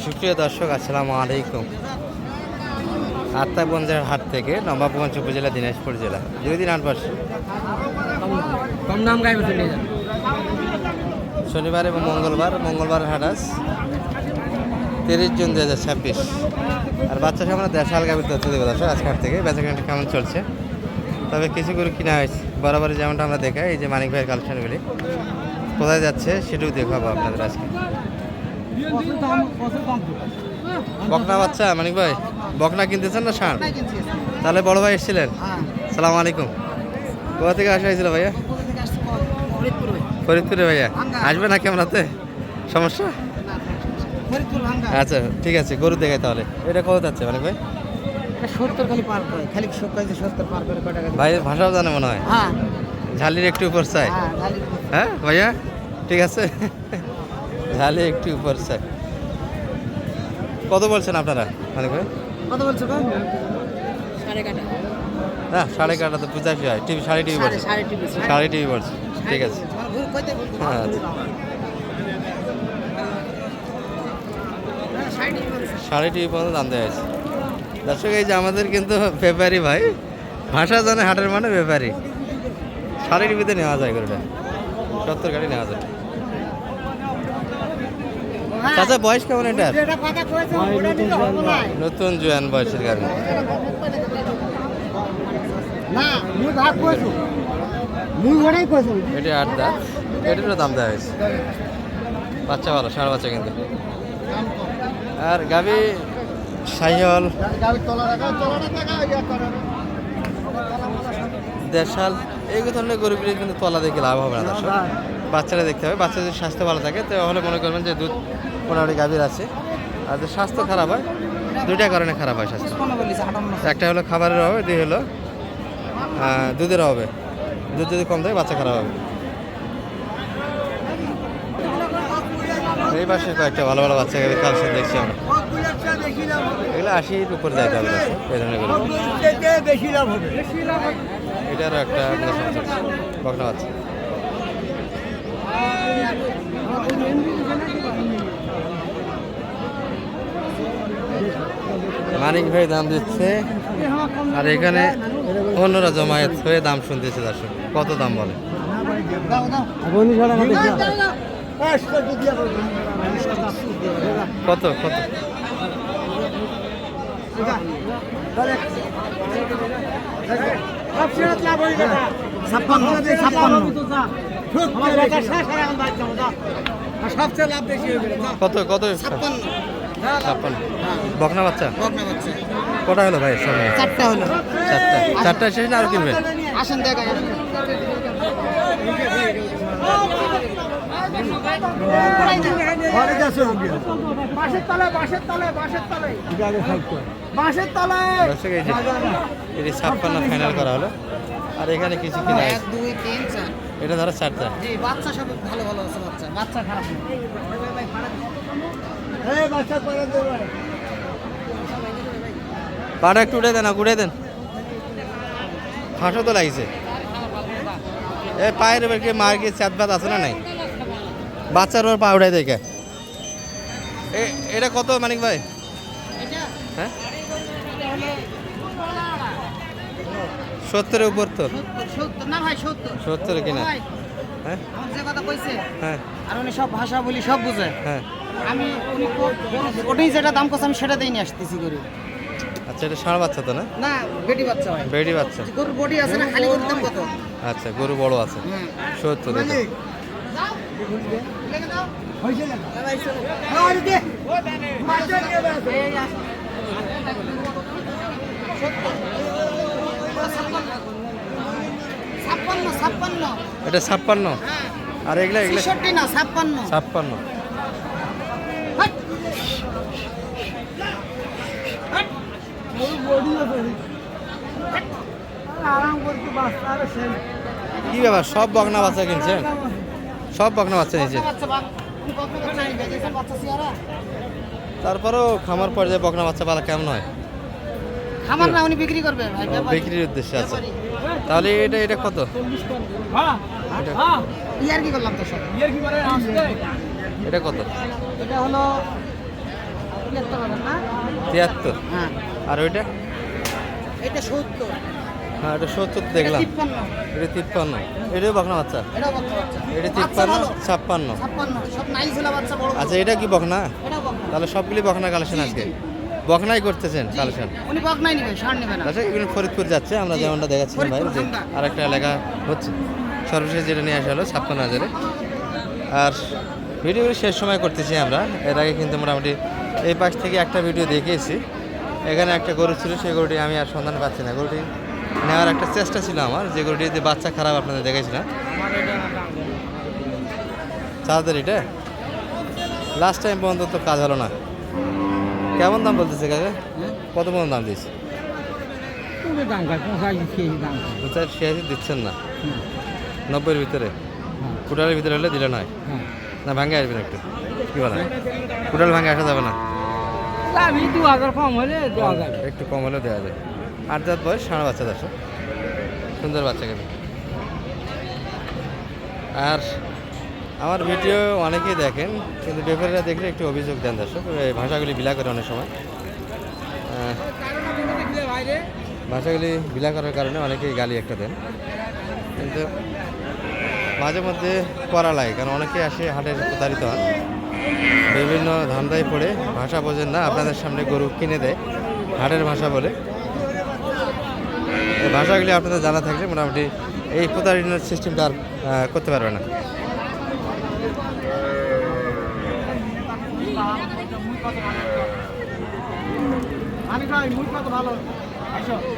সুপ্রিয় দর্শক, আসসালামু আলাইকুম। আত্মাগঞ্জের হাট থেকে নবাবগঞ্জ উপজেলা, দিনাজপুর জেলা। 2 দিন হাট বসে, কম দাম গাইবে চলে যান। শনিবার এবং মঙ্গলবার হাট আজ 30 জুন 2026। আর বাচ্চা সামনে দেশাল গাভীর তথ্য দেবো দর্শক আজকে হাট থেকে। বেচাকেনাটা কেমন চলছে, তবে কিছু গরু কিনা হয়েছে বরাবরই যেমনটা আমরা দেখাই। এই যে মানিক ভাইয়ের কালেকশনগুলি কোথায় যাচ্ছে সেটাও দেখাবো আপনাদের আজকে। বকনা বাচ্চা মানিক ভাই, বকনা কিনতেছেন না ষাঁড়? তাহলে বড় ভাই এসেছিলেন। সালাম আলাইকুম। কোথা থেকে আসা হয়েছিল ভাইয়া? ফরিদপুরে। ভাইয়া আসবে না কেমন হাতে? সমস্যা? আচ্ছা ঠিক আছে, গরু দেখাই তাহলে। এটা কত যাচ্ছে মানিক ভাই? 70 খালি পার করে, খালি 70 পার করে কয় টাকা? ভাই ভাষাও জানে মনে হয়। হ্যাঁ, ঝালির একটু উপর চাই। হ্যাঁ ভাইয়া ঠিক আছে, ঝালি একটু উপর চাই। কত বলছেন আপনারা মানিক ভাই? কত বলছো গো? 8.5। না 8.5 তো 85 হয়। টিভি 3.5 বলছে। 3.5 বলছে, ঠিক আছে। হ্যাঁ আচ্ছা, 3.5 পর্যন্ত দাম দেওয়া হয়েছে দর্শক। এই যে আমাদের কিন্তু ব্যাপারী ভাই ভাষা জানে, হাটের মানে ব্যাপারী। 3.5 নেওয়া যায় গরুটা, 70 গাড়ি নেওয়া যায়। চাচা বয়স কেমন এটার? নতুন জোয়ান বয়সের গাড়ি। এটা 8 দাঁত। এটারও দাম দেওয়া হয়েছে। বাচ্চা ভালো, ষাঁড় বাচ্চা কিন্তু। আর গাভী সাইহল, দেশাল, এই ধরনের গরুগুলি কিন্তু তলা দেখে লাভ হবে না দর্শক। বাচ্চারা দেখতে হবে। বাচ্চা যদি স্বাস্থ্য ভালো থাকে তাহলে মনে করবেন যে দুধ মোটামুটি গাভীর আছে। আর যদি স্বাস্থ্য খারাপ হয়, দুইটা কারণে খারাপ হয় স্বাস্থ্য। একটা হলো খাবারের অভাবে, দুই হলো দুধের অভাবে। দুধ যদি কম থাকে বাচ্চা খারাপ হবে। এই পাশে কয়েকটা ভালো ভালো বাচ্চা গাভীর কালেকশন দেখছি আমরা। এগুলো 80-র উপর যায় তবে এই ধরনের গরু। এটারও একটা বকনা বাচ্চা। মানিক ভাই দাম দিচ্ছে, আর এখানে অন্যরা জমায়েত হয়ে দাম শুনতেছে দর্শক। কত দাম বলে? কত কত? কত কত? 56। বকনা বাচ্চা কটা হলো ভাই? সামনে 4টা হলো। 4টা শেষ না আরো কিনবেন? আসেন দেখাই। দর্শক এই যে এটি 56 ফাইনাল করা হলো। আর এখানে কিছু কিনা 1 2 3 4। এটা ধরো 4টা। জি, বাচ্চা সব ভালো ভালো আছে। বাচ্চা খারাপ না। পাটা একটু উঠে দেন, উঠে দেন। ফাঁসও তো লাগছে। এ পায়ের এবার কি মার গিয়ে চাঁদ ভাত আছে না নাই? বাচ্চার ওর পা উঠাই দেখে। এটা কত মানিক ভাই? হ্যাঁ 70-এর উপর তো। 70 কিনা? হ্যাঁ যে কথা কইছে, হ্যাঁ। আর উনি সব ভাষা বলি সব বুঝে। হ্যাঁ আমি ওটাই যেটা দাম করছে আমি সেটা দিয়ে নিয়ে আসতেছি গরু। আচ্ছা, এটা ষাঁড় বাচ্চা তো না? না, বেটি বাচ্চা ভাই। বেড়ি বাচ্চা। গরুর বডি আছে না, খালি গরুর দাম কত? আচ্ছা, গরু বড় আছে। 70 দেখুন। এটা 56। আর এগুলা এগুলা 66 না, 56। 56। কি ব্যাপার, সব বকনা বাচ্চা কিনছেন? সব বকনা বাচ্চা নিয়েছেন? তারপরেও খামার পর্যায়ে বকনা বাচ্চা পালা কেমন হয়? খামার না, উনি বিক্রি করবে ভাই। বিক্রির উদ্দেশ্যে আছে। তাহলে এটা কত? ইয়ার কি করলাম তো সব? এটা কত? এটা হলো 73। হ্যাঁ আর ওইটা? এটা 70। হ্যাঁ এটা 70 দেখলাম। 53। এটা 53। এটাও বকনা বাচ্চা? এটাও বকনা বাচ্চা। এটা বাচ্চা 53, ভালো। 56। 56 সব নাই ছিল বাচ্চা বড়। আচ্ছা এটা কি বকনা? এটাও বকনা। তাহলে সবগুলি বকনা কালেকশন আজকে বকনাই করতেছেন কালেকশন। উনি বকনাই নেবে, ষাঁড় নেবে না। আচ্ছা এগুলো ফরিদপুর যাচ্ছে, আমরা যেমনটা দেখাচ্ছিলাম ভাই যে আরেকটা এলাকা হচ্ছে। সর্বশেষ যেটা নিয়ে আসা হলো 56,000-এ। আর ভিডিওগুলি শেষ সময় করতেছি আমরা। এর আগে কিন্তু মোটামুটি এই পাশ থেকে একটা ভিডিও দেখিয়েছি। এখানে একটা গরু ছিল, সেই গরুটি আমি আর সন্ধান পাচ্ছি না। গরুটি নেওয়ার একটা চেষ্টা ছিল আমার, যে গরুটিতে বাচ্চা খারাপ আপনাদের দেখেছিলাম। চাঁদের এটা লাস্ট টাইম পর্যন্ত তো কাজ হলো না। কেমন দাম বলতেছে কাকা? কত পর্যন্ত দাম দিয়েছে? 85 দিচ্ছেন না? 90-এর ভিতরে? কুটালের ভিতরে হলে দিলে নয় না? ভাঙে আসবেন একটু, কি বলেন? কুটাল ভাঙে আসা যাবে না? আমি 2000 কম হলে 2000। একটু কম হলেও দেওয়া যায়। 8 দাঁত বয়স, ষাঁড় বাচ্চা দর্শক, সুন্দর বাচ্চা কেন। আর আমার ভিডিও অনেকেই দেখেন, কিন্তু ব্যাপারীরা দেখলে একটু অভিযোগ দেন দর্শক, এই ভাষাগুলি বিলা করে অনেক সময়। ভাষাগুলি বিলা করার কারণে অনেকেই গালি একটা দেন, কিন্তু মাঝে মধ্যে করা লাগে, কারণ অনেকে আসে হাটে প্রতারিত হন, বিভিন্ন ধান্দায় পড়ে ভাষা বোঝেন না, আপনাদের সামনে গরু কিনে দেয় হাটের ভাষা বলে। এই ভাষাগুলি আপনাদের জানা থাকলে মোটামুটি এই প্রতারণার সিস্টেমটা আর করতে পারবে না।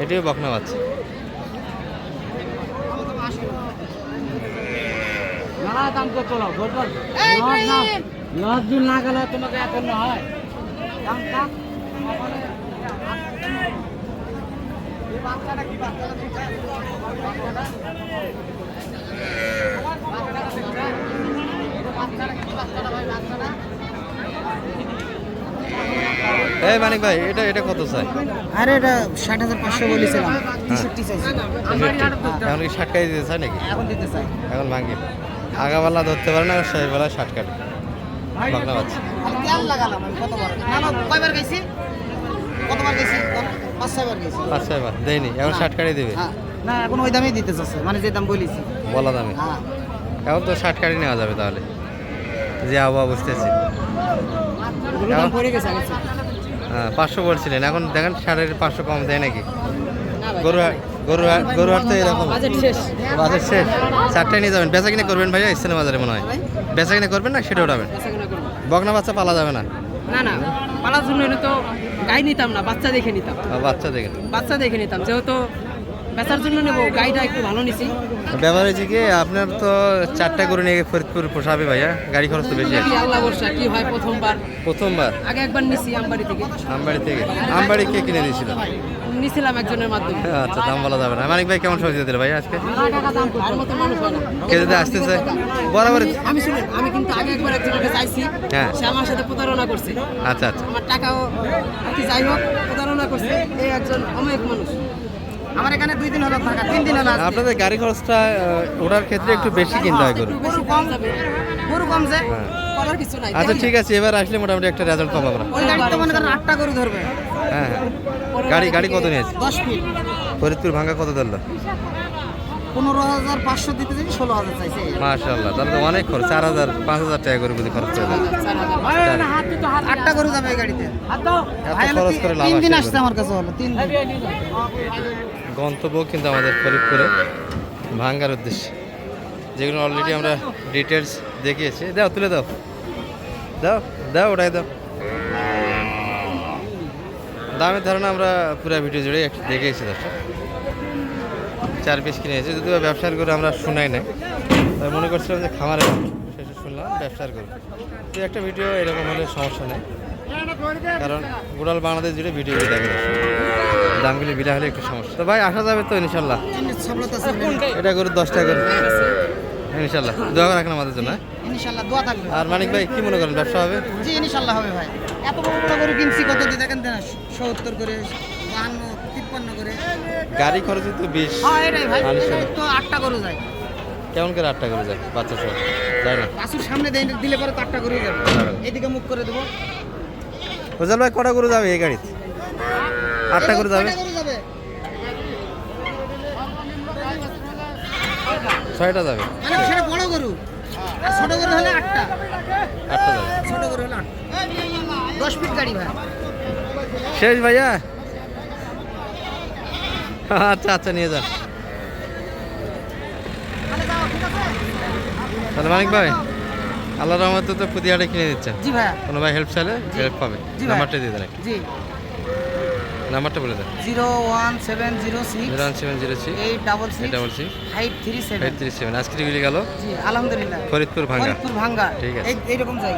এটিও বকনা বাচ্চা। দাম কত লস না গেলে তোমাকে এখন হয় দাম কাপ এই মানিক ভাই, এটা এটা কত চাই? আরে এটা 60,500 বলেছিলাম, 63 চাইছি। এখন কি 60 কেজি দিতে চাই নাকি? এখন দিতে চাই। এখন ভাঙ্গি আগাবেলা ধরতে পারে না, শেষ বেলা 60 কাটে বকনা বাচ্চা। আমি তেল লাগালাম, আমি কতবার না না কয়বার গেছি, কতবার গেছি 5-6বার গেছি। 5-6 বার দেয়নি, এখন 60 কাটে দেবে? হ্যাঁ না এখন ওই দামেই দিতে চাচ্ছে, মানে যে দাম বলেছি বলা দামে। হ্যাঁ এখন তো 60 কাটে নেওয়া যাবে তাহলে, যে আবহাওয়া বুঝতেছি। ওগুলো দাম পড়ে গেছে আগে। হ্যাঁ 500 বলছিলেন, এখন দেখেন 500 কম দেয় নাকি? না ভাই, গরু হাট তো এরকম বাজেট শেষ। বাজার শেষ, 4টায় নিয়ে যাবেন। বেচা কিনে করবেন ভাইয়া ইস্তানে বাজারে মনে হয়? বেচা কিনে করবেন না সেটা উঠাবেন? বেচাকেনা করবো। বকনা বাচ্চা পালা যাবে না? না না পালার জন্য এটা তো গাই নিতাম না, বাচ্চা দেখে নিতাম। বাচ্চা দেখেন, বাচ্চা দেখে নিতাম, যেহেতু বেচার জন্য নেবো, গাইটা একটু ভালো নিছি। ব্যাপার হয়েছে কি, আপনার তো 4টা গরু নিয়ে ফরিদপুর পোষাবে ভাইয়া, গাড়ি খরচ তো বেশি আছে। কি আল্লাহ বর্ষা কি হয়, প্রথমবার আগে একবার নিছি আমবাড়ি থেকে। আমবাড়ি থেকে? আমবাড়ি কে কিনে দিয়েছিল? নিছিলাম একজনের মাধ্যমে। আচ্ছা, দাম বলা যাবে না। মানিক ভাই কেমন সহযোগিতা দিল ভাই আজকে? টাকা দাম আর মতো মানুষ হয় না। কে যদি আসতেছে বরাবর? আমি শুনুন, আমি কিন্তু আগে একবার একজনকে চাইছি, হ্যাঁ। সে আমার সাথে প্রতারণা করছে। আচ্ছা আচ্ছা, আমার টাকাও কি যাই হোক প্রতারণা করছে, এই একজন অমায়িক মানুষ। আমার এখানে 2 দিন হলো থাকা, 3 দিন হলো আজকে। আপনাদের গাড়ি খরচটা ওঠার ক্ষেত্রে একটু বেশি কিনতে হয় গরু। গরু কম যায়, হ্যাঁ। করার কিছু নাই। আচ্ছা ঠিক আছে, এবার আসলে মোটামুটি একটা রেজাল্ট পাবো আমরা। ওই গাড়ি তো মনে করেন 8টা গরু ধরবে। হ্যাঁ হ্যাঁ, গাড়ি কত নিয়েছে? 10 ফিট। ফরিদপুর ভাঙ্গা কত ধরলো? 15,500 দিতে চাই, 16,000 চাইছে। মাশাআল্লাহ, তাহলে তো অনেক খরচ। 4,000-5,000 টাকা করে বুঝি খরচ হয়ে যাবে। 8টা গরু যাবে এই গাড়িতে। এত খরচ করে লাভ 3 দিন আছে আসছে গরু। আমার কাছে হলো 3 দিন। গন্তব্য কিন্তু আমাদের ফরিদপুরে ভাঙ্গার উদ্দেশ্যে, যেগুলো অলরেডি আমরা ডিটেলস দেখিয়েছি। দাও, তুলে দাও, দাও দাও, ওটাই দাও। দামের ধারণা আমরা পুরো ভিডিও জুড়ে একটু দেখিয়েছি দর্শক। 4 পিস কিনে এসেছি, যদিও ব্যবসার করে আমরা শোনাই নাই, তাই মনে করছিলাম যে খামারে শেষে শুনলাম ব্যবসার করে। তো একটা ভিডিও এরকম হলে সমস্যা নেই, কারণ গোটাল বাংলাদেশ জুড়ে ভিডিওগুলি দেখে দর্শক। দামগুলি বিলা হলে একটু সমস্যা। তো ভাই আসা যাবে তো ইনশাল্লাহ? এটা করে 10 টাকা করে ইনশাল্লাহ। দোয়া রাখেন আমাদের জন্য। ইনশাআল্লাহ দোয়া থাকবে। আর মানিক ভাই কি মনে করেন, ব্যবসা হবে? জি ইনশাআল্লাহ হবে ভাই। এত বড় বড় গরু কিনছি কত দিয়ে দেখেন না, 70 করে, 52, 53 করে। গাড়ি খরচ তো 20। হ্যাঁ এটাই ভাই, মানুষের তো 8টা গরু যায়। কেমন করে 8 টাকা করে যায় বাচ্চা সহ? যায় না। বাসুর সামনে দিলে পরে তো 8টা গরু যাবে। এদিকে মুখ করে দেবো। রোজাল ভাই কটা গরু যাবে এই গাড়িতে? 8টা করে যাবে, 6টা যাবে, মানে সেটা বড় গরু, আর ছোট গরু হলে 8টা। 8টা যাবে। ছোট গরু হলে 8। 10 ফিট গাড়ি ভাই। শেষ ভাইয়া? আচ্ছা আচ্ছা, নিয়ে যান। তাহলে মানিক ভাই, আল্লাহ রহমতে তো প্রতি হাটে কিনে দিচ্ছেন। জি ভাই। কোনো ভাই হেল্প চাইলে হেল্প পাবে। জি ভাই। নাম্বারটা দিয়ে দেন, জি। নাম্বারটা বলে দেন। 01706 01706 866 537। 537। আজকে ডিগ্রি গেল জি আলহামদুলিল্লাহ। ফরিদপুর ভাঙ্গা। ফরিদপুর ভাঙ্গা। ঠিক আছে। এইরকম যাই।